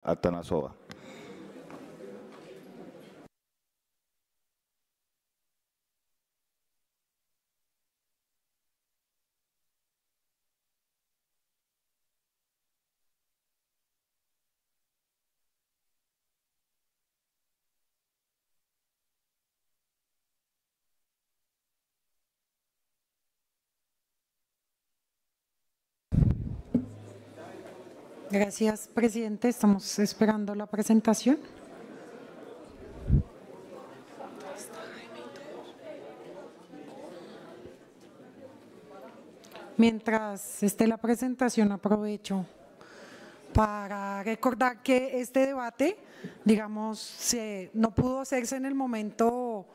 Atanasova. Gracias, presidente. Estamos esperando la presentación. Mientras esté la presentación, aprovecho para recordar que este debate, digamos, no pudo hacerse en el momento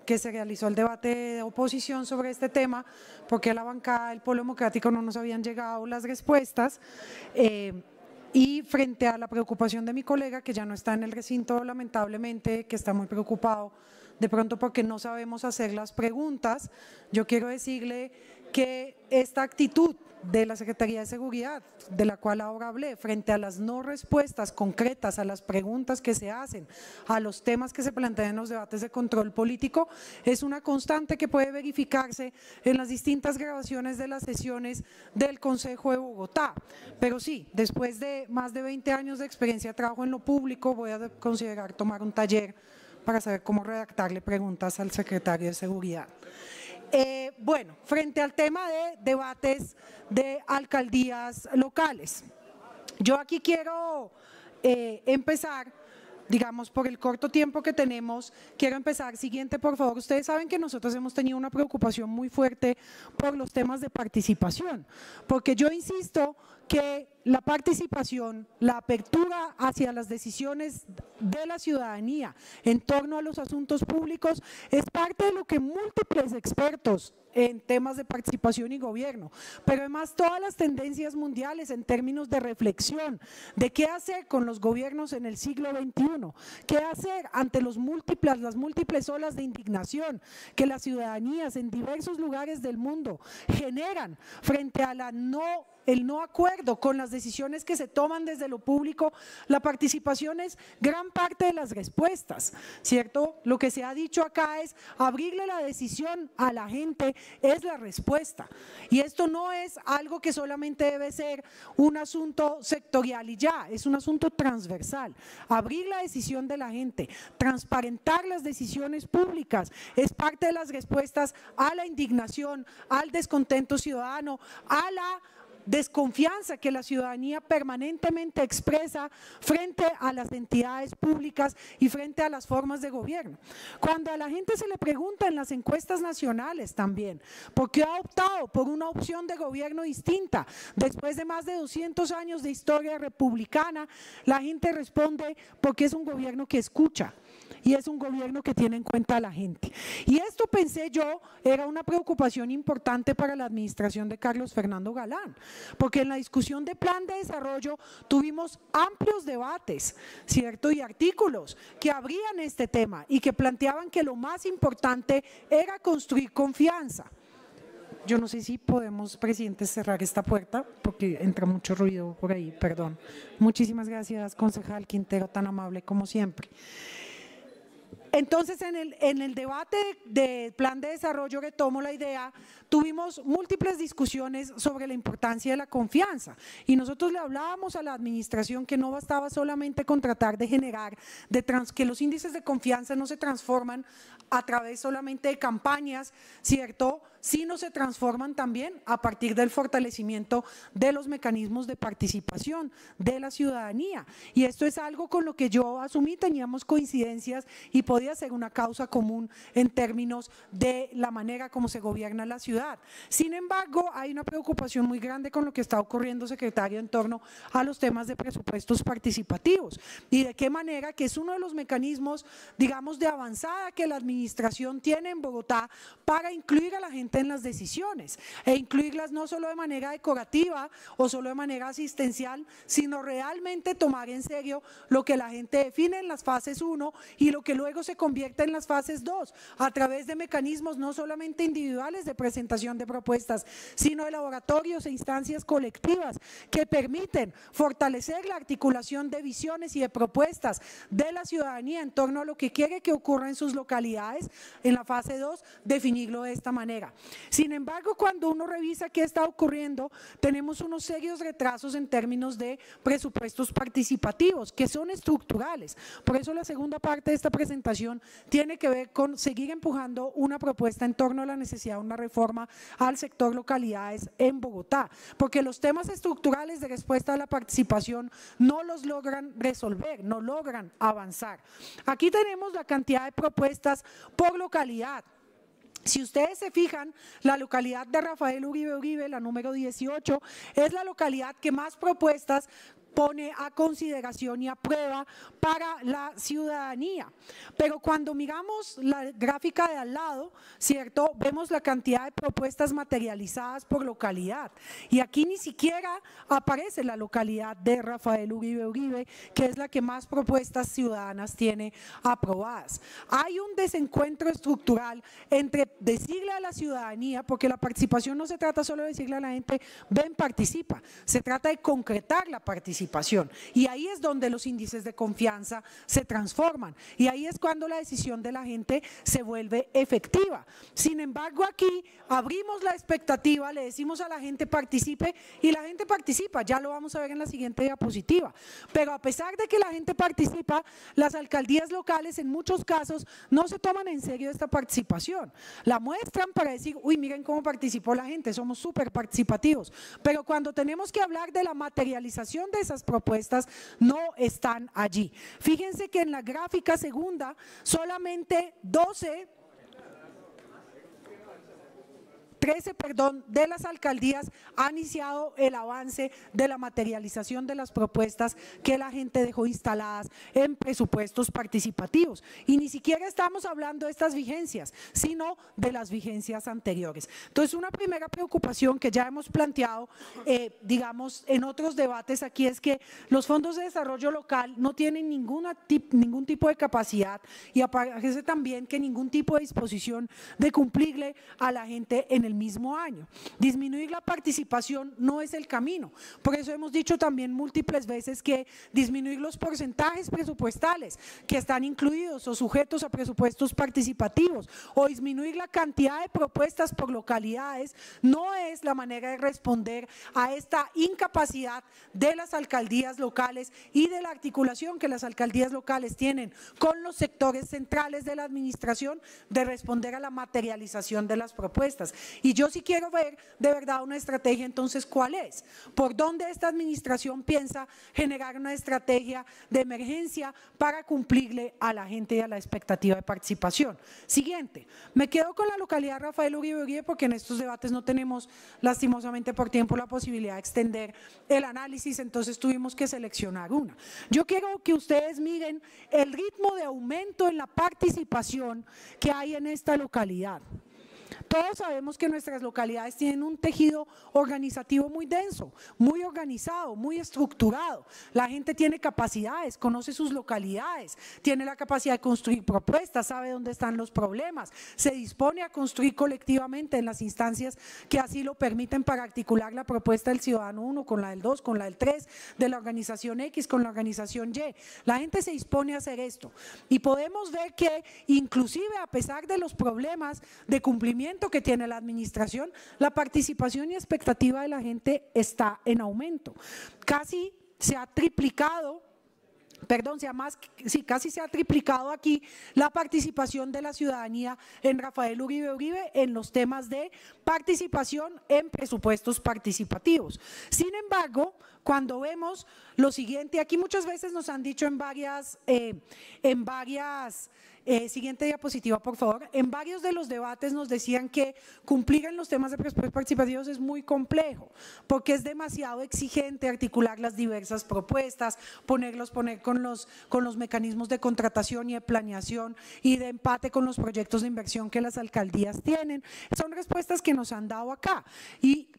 que se realizó el debate de oposición sobre este tema, porque a la bancada del Polo Democrático no nos habían llegado las respuestas, y frente a la preocupación de mi colega, que ya no está en el recinto lamentablemente, que está muy preocupado de pronto porque no sabemos hacer las preguntas, yo quiero decirle que esta actitud de la Secretaría de Seguridad, de la cual ahora hablé, frente a las no respuestas concretas a las preguntas que se hacen, a los temas que se plantean en los debates de control político, es una constante que puede verificarse en las distintas grabaciones de las sesiones del Consejo de Bogotá. Pero sí, después de más de 20 años de experiencia de trabajo en lo público, voy a considerar tomar un taller para saber cómo redactarle preguntas al secretario de Seguridad. Bueno, frente al tema de debates de alcaldías locales, yo aquí quiero empezar, digamos, por el corto tiempo que tenemos, quiero empezar. Siguiente, por favor. Ustedes saben que nosotros hemos tenido una preocupación muy fuerte por los temas de participación, porque yo insisto que la participación, la apertura hacia las decisiones de la ciudadanía en torno a los asuntos públicos es parte de lo que múltiples expertos en temas de participación y gobierno, pero además todas las tendencias mundiales en términos de reflexión de qué hacer con los gobiernos en el siglo XXI, qué hacer ante las múltiples olas de indignación que las ciudadanías en diversos lugares del mundo generan frente a el no acuerdo con las decisiones que se toman desde lo público. La participación es gran parte de las respuestas, ¿cierto? Lo que se ha dicho acá es abrirle la decisión a la gente es la respuesta, y esto no es algo que solamente debe ser un asunto sectorial y ya, es un asunto transversal. Abrir la decisión de la gente, transparentar las decisiones públicas es parte de las respuestas a la indignación, al descontento ciudadano, a la desconfianza que la ciudadanía permanentemente expresa frente a las entidades públicas y frente a las formas de gobierno. Cuando a la gente se le pregunta en las encuestas nacionales también, ¿por qué ha optado por una opción de gobierno distinta? Después de más de 200 años de historia republicana, la gente responde porque es un gobierno que escucha y es un gobierno que tiene en cuenta a la gente. Y esto, pensé yo, era una preocupación importante para la administración de Carlos Fernando Galán, porque en la discusión de plan de desarrollo tuvimos amplios debates, ¿cierto? Y artículos que abrían este tema y que planteaban que lo más importante era construir confianza. Yo no sé si podemos, presidente, cerrar esta puerta porque entra mucho ruido por ahí, perdón. Muchísimas gracias, concejal Quintero, tan amable como siempre. Entonces, en el debate de plan de desarrollo, retomo la idea, tuvimos múltiples discusiones sobre la importancia de la confianza, y nosotros le hablábamos a la administración que no bastaba solamente con tratar de generar, que los índices de confianza no se transforman a través solamente de campañas, ¿cierto?, sino se transforman también a partir del fortalecimiento de los mecanismos de participación de la ciudadanía. Y esto es algo con lo que yo asumí, teníamos coincidencias y podía ser una causa común en términos de la manera como se gobierna la ciudad. Sin embargo, hay una preocupación muy grande con lo que está ocurriendo, secretario, en torno a los temas de presupuestos participativos y de qué manera, que es uno de los mecanismos, digamos, de avanzada que la administración tiene en Bogotá para incluir a la gente gente en las decisiones e incluirlas no solo de manera decorativa o solo de manera asistencial, sino realmente tomar en serio lo que la gente define en las fases 1 y lo que luego se convierte en las fases 2 a través de mecanismos no solamente individuales de presentación de propuestas, sino de laboratorios e instancias colectivas que permiten fortalecer la articulación de visiones y de propuestas de la ciudadanía en torno a lo que quiere que ocurra en sus localidades. En la fase 2, definirlo de esta manera. Sin embargo, cuando uno revisa qué está ocurriendo, tenemos unos serios retrasos en términos de presupuestos participativos, que son estructurales. Por eso la segunda parte de esta presentación tiene que ver con seguir empujando una propuesta en torno a la necesidad de una reforma al sector localidades en Bogotá, porque los temas estructurales de respuesta a la participación no los logran resolver, no logran avanzar. Aquí tenemos la cantidad de propuestas por localidad. Si ustedes se fijan, la localidad de Rafael Uribe Uribe, la número 18, es la localidad que más propuestas pone a consideración y a prueba para la ciudadanía. Pero cuando miramos la gráfica de al lado, ¿cierto?, vemos la cantidad de propuestas materializadas por localidad. Y aquí ni siquiera aparece la localidad de Rafael Uribe Uribe, que es la que más propuestas ciudadanas tiene aprobadas. Hay un desencuentro estructural entre decirle a la ciudadanía, porque la participación no se trata solo de decirle a la gente, ven, participa, se trata de concretar la participación. Y ahí es donde los índices de confianza se transforman y ahí es cuando la decisión de la gente se vuelve efectiva. Sin embargo, aquí abrimos la expectativa, le decimos a la gente participe y la gente participa, ya lo vamos a ver en la siguiente diapositiva. Pero a pesar de que la gente participa, las alcaldías locales en muchos casos no se toman en serio esta participación. La muestran para decir, uy, miren cómo participó la gente, somos súper participativos. Pero cuando tenemos que hablar de la materialización de esas propuestas, no están allí. Fíjense que en la gráfica segunda solamente 13 de las alcaldías han iniciado el avance de la materialización de las propuestas que la gente dejó instaladas en presupuestos participativos. Y ni siquiera estamos hablando de estas vigencias, sino de las vigencias anteriores. Entonces, una primera preocupación que ya hemos planteado, digamos, en otros debates aquí es que los fondos de desarrollo local no tienen ningún tipo de capacidad y aparece también que ningún tipo de disposición de cumplirle a la gente en el mismo año. Disminuir la participación no es el camino. Por eso hemos dicho también múltiples veces que disminuir los porcentajes presupuestales que están incluidos o sujetos a presupuestos participativos o disminuir la cantidad de propuestas por localidades no es la manera de responder a esta incapacidad de las alcaldías locales y de la articulación que las alcaldías locales tienen con los sectores centrales de la administración de responder a la materialización de las propuestas. Y yo sí quiero ver de verdad una estrategia, entonces, ¿cuál es? ¿Por dónde esta administración piensa generar una estrategia de emergencia para cumplirle a la gente y a la expectativa de participación? Siguiente, me quedo con la localidad Rafael Uribe Uribe porque en estos debates no tenemos lastimosamente por tiempo la posibilidad de extender el análisis, entonces tuvimos que seleccionar una. Yo quiero que ustedes miren el ritmo de aumento en la participación que hay en esta localidad. Todos sabemos que nuestras localidades tienen un tejido organizativo muy denso, muy organizado, muy estructurado. La gente tiene capacidades, conoce sus localidades, tiene la capacidad de construir propuestas, sabe dónde están los problemas, se dispone a construir colectivamente en las instancias que así lo permiten para articular la propuesta del ciudadano 1 con la del 2, con la del 3, de la organización X, con la organización Y. La gente se dispone a hacer esto y podemos ver que inclusive a pesar de los problemas de cumplimiento que tiene la administración, la participación y expectativa de la gente está en aumento. Casi se ha triplicado, casi se ha triplicado aquí la participación de la ciudadanía en Rafael Uribe Uribe en los temas de participación en presupuestos participativos. Sin embargo, cuando vemos lo siguiente, aquí muchas veces nos han dicho siguiente diapositiva, por favor. En varios de los debates nos decían que cumplir en los temas de presupuestos participativos es muy complejo, porque es demasiado exigente articular las diversas propuestas, poner con los mecanismos de contratación y de planeación y de empate con los proyectos de inversión que las alcaldías tienen. Son respuestas que nos han dado acá.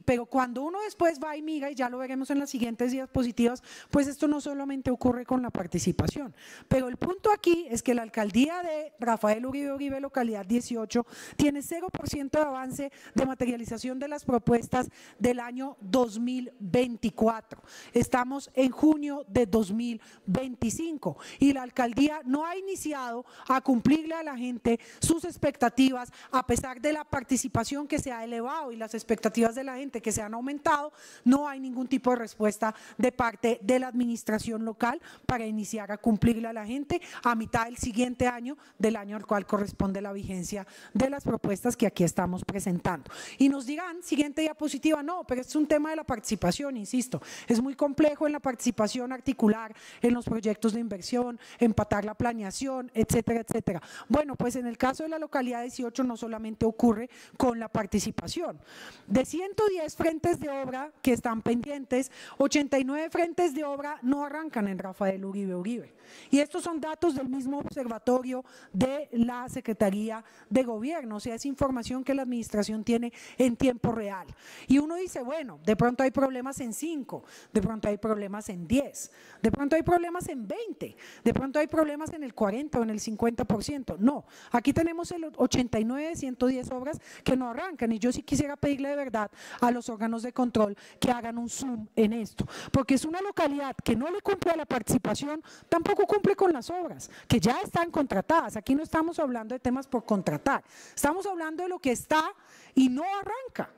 Pero cuando uno después va y mira, y ya lo veremos en las siguientes diapositivas, pues esto no solamente ocurre con la participación. Pero el punto aquí es que la alcaldía de Rafael Uribe Uribe, localidad 18, tiene 0% de avance de materialización de las propuestas del año 2024. Estamos en junio de 2025 y la alcaldía no ha iniciado a cumplirle a la gente sus expectativas, a pesar de la participación que se ha elevado y las expectativas de la gente que se han aumentado. No hay ningún tipo de respuesta de parte de la administración local para iniciar a cumplirle a la gente a mitad del siguiente año, del año al cual corresponde la vigencia de las propuestas que aquí estamos presentando. Y nos dirán, siguiente diapositiva, no, pero es un tema de la participación, insisto, es muy complejo en la participación articular en los proyectos de inversión, empatar la planeación, etcétera, etcétera. Bueno, pues en el caso de la localidad 18 no solamente ocurre con la participación. De 110 frentes de obra que están pendientes, 89 frentes de obra no arrancan en Rafael Uribe Uribe. Y estos son datos del mismo observatorio de la Secretaría de Gobierno, o sea, es información que la administración tiene en tiempo real. Y uno dice, bueno, de pronto hay problemas en 5, de pronto hay problemas en 10, de pronto hay problemas en 20, de pronto hay problemas en el 40 o en el 50%. No, aquí tenemos el 89 de 110 obras que no arrancan y yo sí quisiera pedirle de verdad a los órganos de control que hagan un zoom en esto, porque es una localidad que no le cumple a la participación, tampoco cumple con las obras, que ya están contratadas. Aquí no estamos hablando de temas por contratar, estamos hablando de lo que está y no arranca.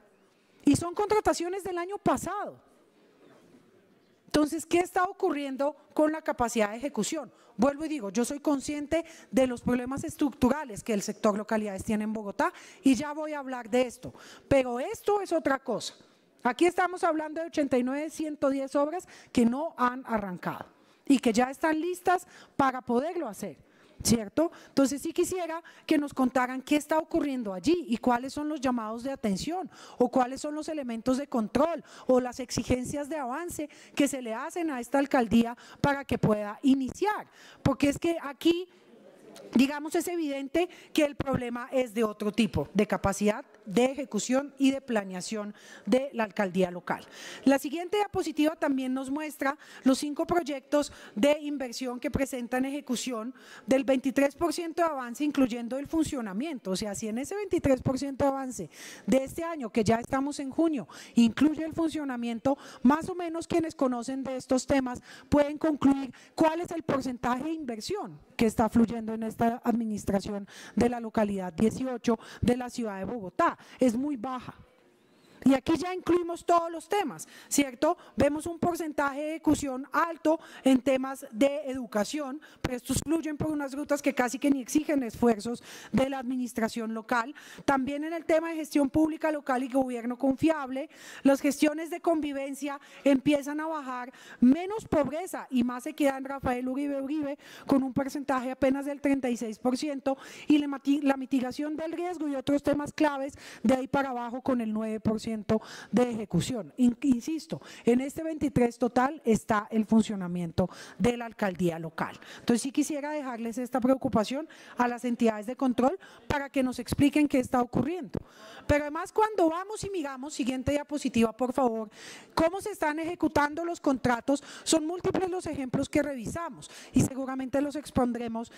Y son contrataciones del año pasado. Entonces, ¿qué está ocurriendo con la capacidad de ejecución? Vuelvo y digo, yo soy consciente de los problemas estructurales que el sector localidades tiene en Bogotá y ya voy a hablar de esto, pero esto es otra cosa. Aquí estamos hablando de 89, 110 obras que no han arrancado y que ya están listas para poderlo hacer, ¿cierto? Entonces sí quisiera que nos contaran qué está ocurriendo allí y cuáles son los llamados de atención o cuáles son los elementos de control o las exigencias de avance que se le hacen a esta alcaldía para que pueda iniciar, porque es que aquí, digamos, es evidente que el problema es de otro tipo, de capacidad de ejecución y de planeación de la alcaldía local. La siguiente diapositiva también nos muestra los 5 proyectos de inversión que presentan ejecución del 23% de avance, incluyendo el funcionamiento. O sea, si en ese 23% de avance de este año, que ya estamos en junio, incluye el funcionamiento, más o menos quienes conocen de estos temas pueden concluir cuál es el porcentaje de inversión que está fluyendo en esta administración de la localidad 18 de la ciudad de Bogotá. Es muy baja. Y aquí ya incluimos todos los temas, ¿cierto? Vemos un porcentaje de ejecución alto en temas de educación, pero estos fluyen por unas rutas que casi que ni exigen esfuerzos de la administración local. También en el tema de gestión pública local y gobierno confiable, las gestiones de convivencia empiezan a bajar, menos pobreza y más equidad en Rafael Uribe Uribe, con un porcentaje apenas del 36%, y la mitigación del riesgo y otros temas claves de ahí para abajo con el 9% de ejecución. Insisto, en este 23 total está el funcionamiento de la alcaldía local. Entonces sí quisiera dejarles esta preocupación a las entidades de control para que nos expliquen qué está ocurriendo. Pero además, cuando vamos y miramos, siguiente diapositiva por favor, cómo se están ejecutando los contratos, son múltiples los ejemplos que revisamos y seguramente los expondremos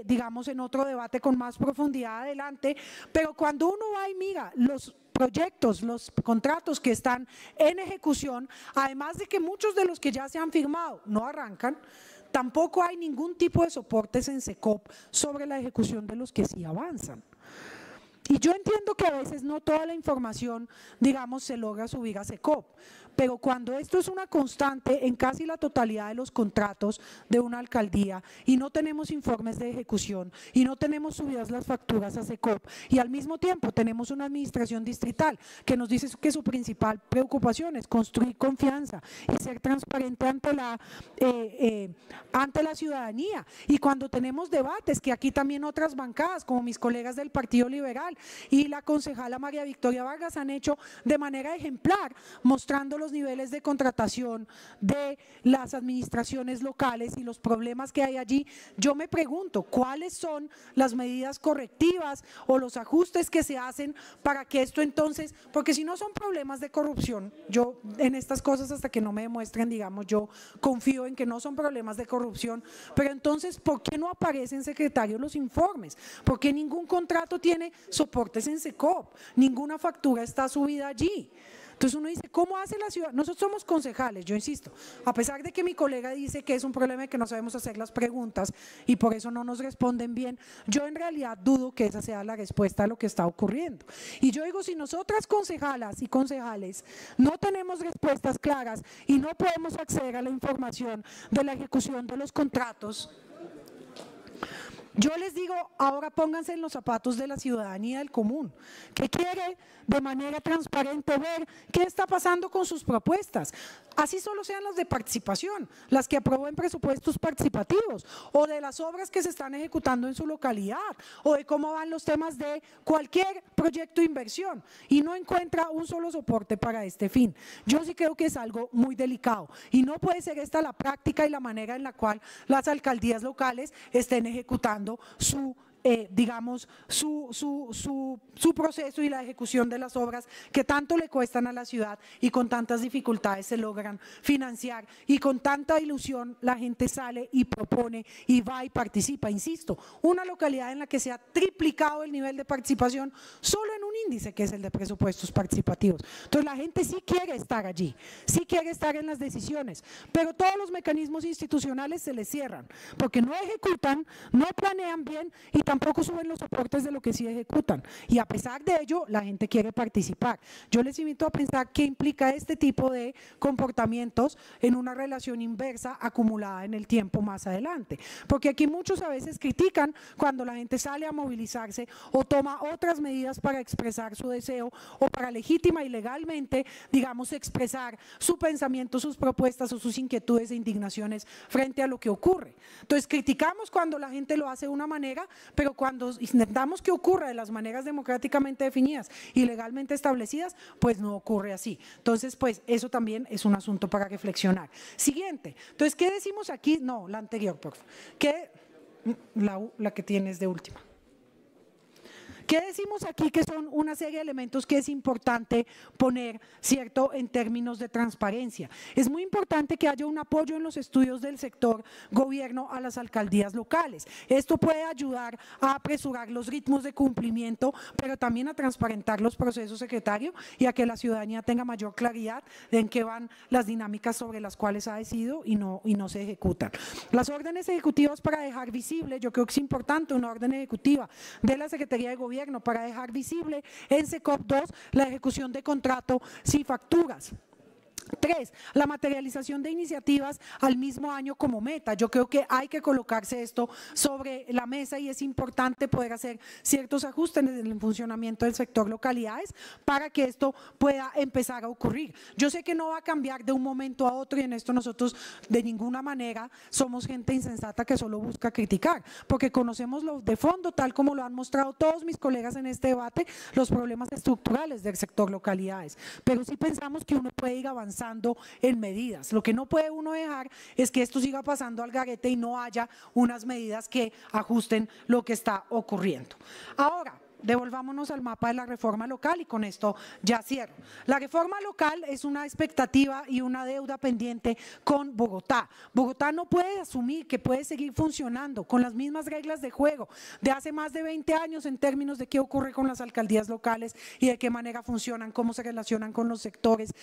digamos en otro debate con más profundidad adelante, pero cuando uno va y mira los proyectos, los contratos que están en ejecución, además de que muchos de los que ya se han firmado no arrancan, tampoco hay ningún tipo de soportes en SECOP sobre la ejecución de los que sí avanzan. Y yo entiendo que a veces no toda la información, digamos, se logra subir a SECOP, pero cuando esto es una constante en casi la totalidad de los contratos de una alcaldía y no tenemos informes de ejecución y no tenemos subidas las facturas a SECOP y al mismo tiempo tenemos una administración distrital que nos dice que su principal preocupación es construir confianza y ser transparente ante la ciudadanía, y cuando tenemos debates que aquí también otras bancadas como mis colegas del Partido Liberal y la concejala María Victoria Vargas han hecho de manera ejemplar, mostrando los niveles de contratación de las administraciones locales y los problemas que hay allí, yo me pregunto cuáles son las medidas correctivas o los ajustes que se hacen para que esto entonces, porque si no son problemas de corrupción, yo en estas cosas hasta que no me demuestren, digamos, yo confío en que no son problemas de corrupción, pero entonces ¿por qué no aparecen, secretario, los informes? ¿Por qué ningún contrato tiene soportes en SECOP? Ninguna factura está subida allí. Entonces uno dice, ¿cómo hace la ciudad? Nosotros somos concejales, yo insisto, a pesar de que mi colega dice que es un problema de que no sabemos hacer las preguntas y por eso no nos responden bien, yo en realidad dudo que esa sea la respuesta a lo que está ocurriendo. Y yo digo, si nosotras concejalas y concejales no tenemos respuestas claras y no podemos acceder a la información de la ejecución de los contratos, yo les digo, ahora pónganse en los zapatos de la ciudadanía del común, que quiere de manera transparente ver qué está pasando con sus propuestas. Así solo sean las de participación, las que aprueben presupuestos participativos, o de las obras que se están ejecutando en su localidad, o de cómo van los temas de cualquier proyecto de inversión, y no encuentra un solo soporte para este fin. Yo sí creo que es algo muy delicado, y no puede ser esta la práctica y la manera en la cual las alcaldías locales estén ejecutando su digamos, su proceso y la ejecución de las obras que tanto le cuestan a la ciudad y con tantas dificultades se logran financiar, y con tanta ilusión la gente sale y propone y va y participa. Insisto, una localidad en la que se ha triplicado el nivel de participación solo en un índice que es el de presupuestos participativos. Entonces la gente sí quiere estar allí, sí quiere estar en las decisiones, pero todos los mecanismos institucionales se les cierran porque no ejecutan, no planean bien y tampoco suben los soportes de lo que sí ejecutan, y a pesar de ello la gente quiere participar. Yo les invito a pensar qué implica este tipo de comportamientos en una relación inversa acumulada en el tiempo más adelante, porque aquí muchos a veces critican cuando la gente sale a movilizarse o toma otras medidas para expresar su deseo o para legítima y legalmente, digamos, expresar su pensamiento, sus propuestas o sus inquietudes e indignaciones frente a lo que ocurre. Entonces criticamos cuando la gente lo hace de una manera, pero cuando intentamos que ocurra de las maneras democráticamente definidas y legalmente establecidas, pues no ocurre así. Entonces, pues eso también es un asunto para reflexionar. Siguiente. Entonces, ¿qué decimos aquí? No, la anterior, por favor. ¿Qué? La que tienes de última. ¿Qué decimos aquí? Que son una serie de elementos que es importante poner, ¿cierto?, en términos de transparencia. Es muy importante que haya un apoyo en los estudios del sector gobierno a las alcaldías locales. Esto puede ayudar a apresurar los ritmos de cumplimiento, pero también a transparentar los procesos, secretario, y a que la ciudadanía tenga mayor claridad de en qué van las dinámicas sobre las cuales ha decidido y no se ejecutan. Las órdenes ejecutivas para dejar visible, yo creo que es importante una orden ejecutiva de la Secretaría de Gobierno para dejar visible en SECOP 2 la ejecución de contrato sin facturas. 3, la materialización de iniciativas al mismo año como meta. Yo creo que hay que colocarse esto sobre la mesa y es importante poder hacer ciertos ajustes en el funcionamiento del sector localidades para que esto pueda empezar a ocurrir. Yo sé que no va a cambiar de un momento a otro y en esto nosotros de ninguna manera somos gente insensata que solo busca criticar, porque conocemos lo de fondo, tal como lo han mostrado todos mis colegas en este debate, los problemas estructurales del sector localidades, pero sí pensamos que uno puede ir avanzando en medidas. Lo que no puede uno dejar es que esto siga pasando al garete y no haya unas medidas que ajusten lo que está ocurriendo. Ahora, devolvámonos al mapa de la reforma local y con esto ya cierro. La reforma local es una expectativa y una deuda pendiente con Bogotá. Bogotá no puede asumir que puede seguir funcionando con las mismas reglas de juego de hace más de 20 años en términos de qué ocurre con las alcaldías locales y de qué manera funcionan, cómo se relacionan con los sectores.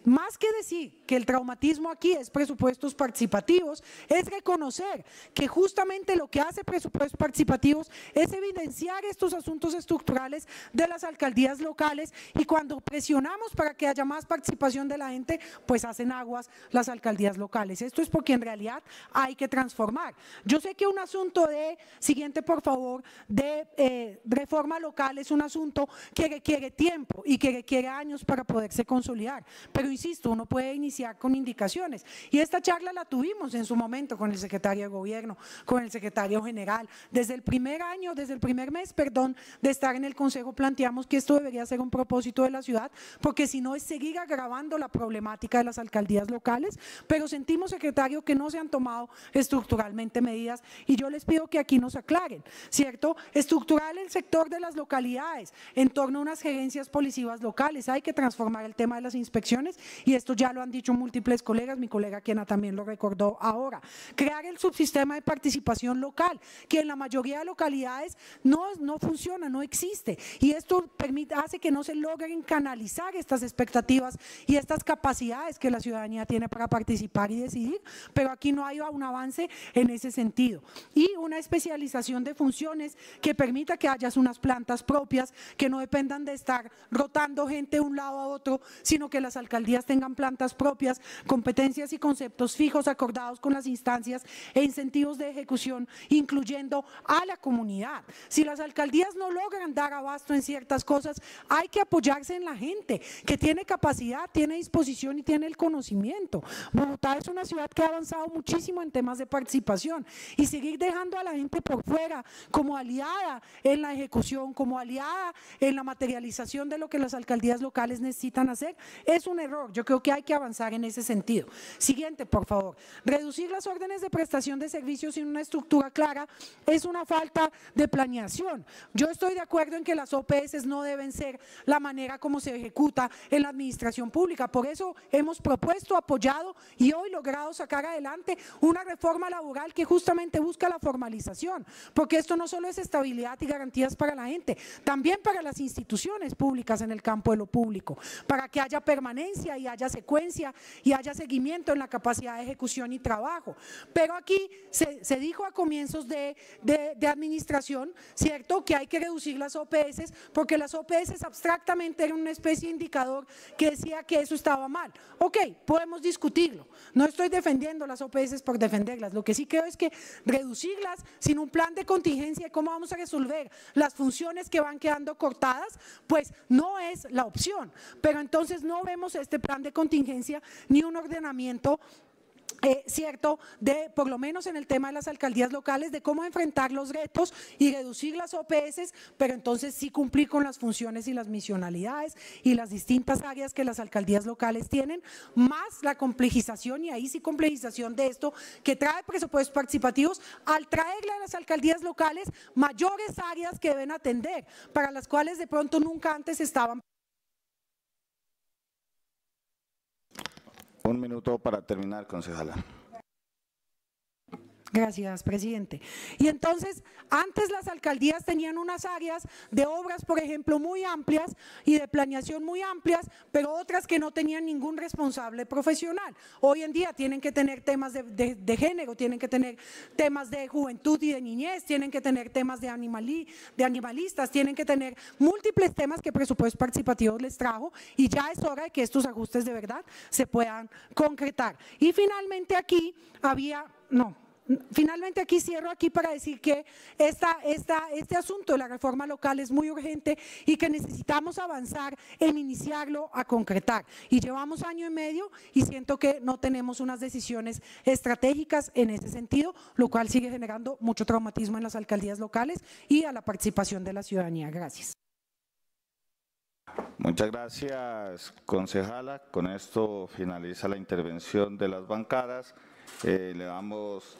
más que decir que el traumatismo aquí es presupuestos participativos, es reconocer que justamente lo que hace presupuestos participativos es evidenciar estos asuntos estructurales de las alcaldías locales, y cuando presionamos para que haya más participación de la gente, pues hacen aguas las alcaldías locales. Esto es porque en realidad hay que transformar. Yo sé que un asunto de, siguiente por favor, de reforma local es un asunto que requiere tiempo y que requiere años para poderse consolidar, pero insisto, uno puede iniciar con indicaciones, y esta charla la tuvimos en su momento con el secretario de Gobierno, con el secretario general. Desde el primer mes, de estar en el Consejo planteamos que esto debería ser un propósito de la ciudad, porque si no es seguir agravando la problemática de las alcaldías locales, pero sentimos, secretario, que no se han tomado estructuralmente medidas, y yo les pido que aquí nos aclaren, ¿cierto? Estructurar el sector de las localidades en torno a unas gerencias policivas locales, hay que transformar el tema de las inspecciones, y esto ya lo han dicho múltiples colegas, mi colega Kiana también lo recordó ahora. Crear el subsistema de participación local, que en la mayoría de localidades no funciona, no existe, y esto hace que no se logren canalizar estas expectativas y estas capacidades que la ciudadanía tiene para participar y decidir, pero aquí no hay un avance en ese sentido. Y una especialización de funciones que permita que haya unas plantas propias, que no dependan de estar rotando gente de un lado a otro, sino que las alcaldías tengan plantas propias, competencias y conceptos fijos acordados con las instancias e incentivos de ejecución, incluyendo a la comunidad. Si las alcaldías no logran dar abasto en ciertas cosas, hay que apoyarse en la gente que tiene capacidad, tiene disposición y tiene el conocimiento. Bogotá es una ciudad que ha avanzado muchísimo en temas de participación, y seguir dejando a la gente por fuera como aliada en la ejecución, como aliada en la materialización de lo que las alcaldías locales necesitan hacer, es un error. Yo creo que hay que avanzar en ese sentido. Siguiente, por favor. Reducir las órdenes de prestación de servicios sin una estructura clara es una falta de planeación. Yo estoy de acuerdo en que las OPS no deben ser la manera como se ejecuta en la administración pública. Por eso hemos propuesto, apoyado y hoy logrado sacar adelante una reforma laboral que justamente busca la formalización, porque esto no solo es estabilidad y garantías para la gente, también para las instituciones públicas en el campo de lo público, para que haya permanencia y haya secuencia y haya seguimiento en la capacidad de ejecución y trabajo. Pero aquí se dijo a comienzos de administración, ¿cierto?, que hay que reducir las OPS, porque las OPS abstractamente eran una especie de indicador que decía que eso estaba mal. Ok, podemos discutirlo, no estoy defendiendo las OPS por defenderlas, lo que sí creo es que reducirlas sin un plan de contingencia, ¿cómo vamos a resolver las funciones que van quedando cortadas? Pues no es la opción, pero entonces no vemos este plan de contingencia ni un ordenamiento cierto, de por lo menos en el tema de las alcaldías locales, de cómo enfrentar los retos y reducir las OPS, pero entonces sí cumplir con las funciones y las misionalidades y las distintas áreas que las alcaldías locales tienen, más la complejización, y ahí sí complejización de esto que trae presupuestos participativos, al traerle a las alcaldías locales mayores áreas que deben atender, para las cuales de pronto nunca antes estaban. Un minuto para terminar, concejala. Gracias, presidente. Y entonces, antes las alcaldías tenían unas áreas de obras, por ejemplo, muy amplias y de planeación muy amplias, pero otras que no tenían ningún responsable profesional. Hoy en día tienen que tener temas de género, tienen que tener temas de juventud y de niñez, tienen que tener temas de animalistas, tienen que tener múltiples temas que presupuestos participativos les trajo, y ya es hora de que estos ajustes de verdad se puedan concretar. Y finalmente aquí Finalmente aquí cierro aquí para decir que este asunto de la reforma local es muy urgente y que necesitamos avanzar en iniciarlo a concretar. Y llevamos año y medio y siento que no tenemos unas decisiones estratégicas en ese sentido, lo cual sigue generando mucho traumatismo en las alcaldías locales y a la participación de la ciudadanía. Gracias. Muchas gracias, concejala. Con esto finaliza la intervención de las bancadas. Le damos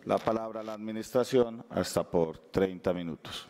la palabra a la administración hasta por 30 minutos.